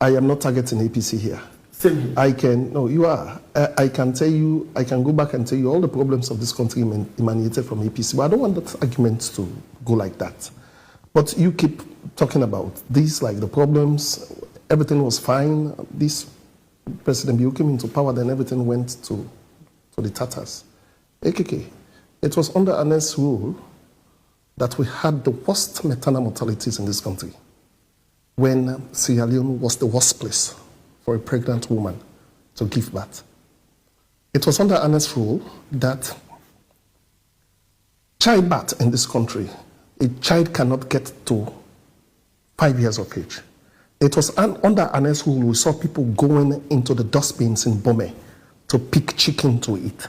I am not targeting APC here. Same here. I can, no, you are. I can tell you, I can go back and tell you all the problems of this country emanated from APC, but I don't want that argument to go like that. But you keep talking about this, like the problems, everything was fine. This President Biu came into power, then everything went to the tatters. AKK, it was under Ernest's rule that we had the worst maternal mortalities in this country when Sierra Leone was the worst place for a pregnant woman to give birth. It was under Ernest's rule that childbirth in this country, a child cannot get to 5 years of age. It was under Ernest's rule we saw people going into the dustbins in Bome to pick chicken to eat.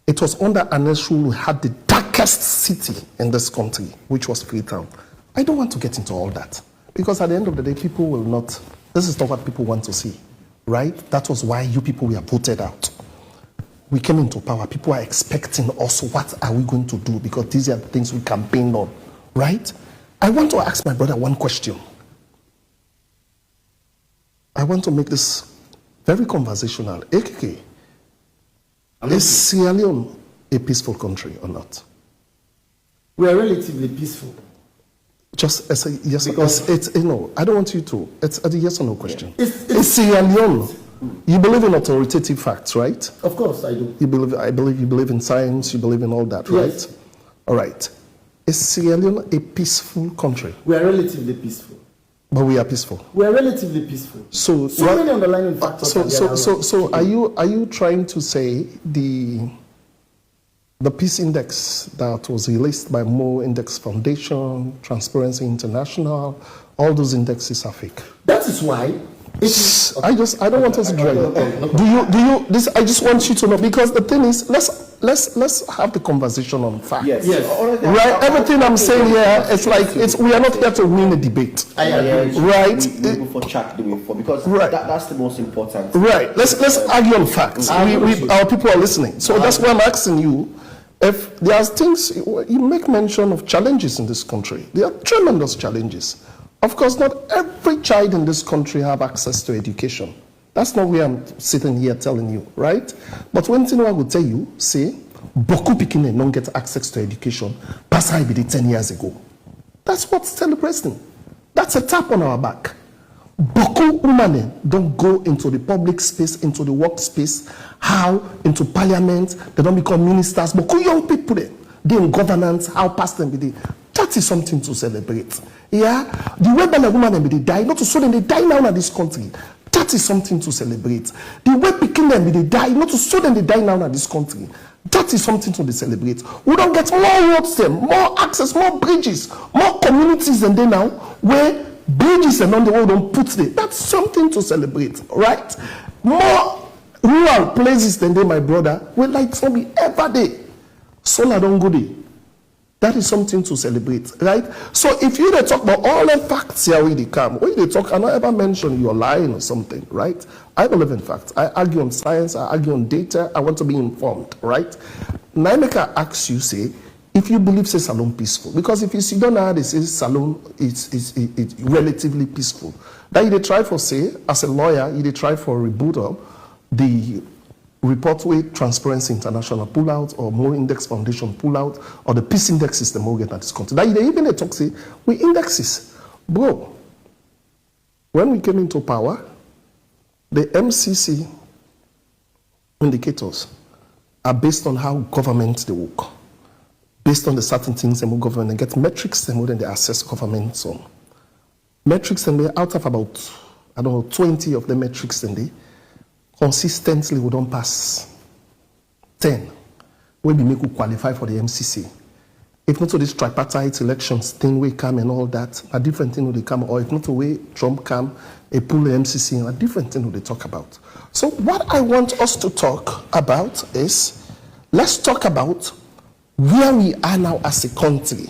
It was under Ernest's rule we had the darkest city in this country, which was Freetown. I don't want to get into all that, because at the end of the day, people will not, this is not what people want to see, right? That was why you people were voted out. We came into power, people are expecting us, what are we going to do? Because these are the things we campaigned on, right? I want to ask my brother one question. I want to make this very conversational. AKK, is Sierra Leone a peaceful country or not? We are relatively peaceful. Just as a yes, because it's I don't want you to. It's a yes or no question. It's Sierra Leone. You believe in authoritative facts, right? Of course, I do. I believe you believe in science. You believe in all that, yes. Right? All right. Is Sierra Leone a peaceful country? We are relatively peaceful. But we are peaceful. We are relatively peaceful. So many underlying factors. So are you trying to say the peace index that was released by Mo Index Foundation, Transparency International, all those indexes are fake? That is why. I don't want us to drag it. Do you this? I just want you to know, because the thing is, let's have the conversation on facts. Yes. Right. Everything I'm saying here, it's like we are not here to win a debate. I agree. Right. We go for chat the way for, because right. That's the most important. Right. Let's argue on facts. Our people are listening, so that's why I'm asking you. If there's things, you make mention of challenges in this country. There are tremendous challenges. Of course, not every child in this country have access to education. That's not where I'm sitting here telling you, right? But one thing I will tell you, say, Boku Pikine don't get access to education, pass I did 10 years ago. That's what's celebrating. That's a tap on our back. Boku women don't go into the public space, into the workspace, how into parliament, they don't become ministers. Boku young people, they in governance, how past them be they. That is something to celebrate. Yeah, the way the woman they die, not to so them they die now in this country. That is something to celebrate. The way picking them they die, not to so them they die now in this country. That is something to celebrate. We don't get more roads, more access, more bridges, more communities than they now, where bridges and on the road don't put there. That's something to celebrate, right? More rural places than they, my brother, will like somebody every day. Solar don't go there. That is something to celebrate, right? So if you talk about all the facts here when they come, when they talk, I not ever mention you're lying or something, right? I believe in facts. I argue on science, I argue on data, I want to be informed, right? Naimeka asks you, say, if you believe say Salone peaceful, because if you see down now, they say Salone is relatively peaceful. That you try for, say, as a lawyer, you try for rebuttal, the report with Transparency International pull out, or Mo Index Foundation pull out, or the peace index system will get at this country. That even they talk say we indexes. Bro, when we came into power, the MCC indicators are based on how government they work. Based on the certain things and government, they get metrics and then they assess government on. Metrics and they out of about, 20 of the metrics and they consistently we don't pass 10. When we make you qualify for the MCC. If not to this tripartite elections thing we come and all that, a different thing will come, or if not the way Trump come, a pull the MCC, and a different thing will they talk about. So what I want us to talk about is, let's talk about where we are now as a country.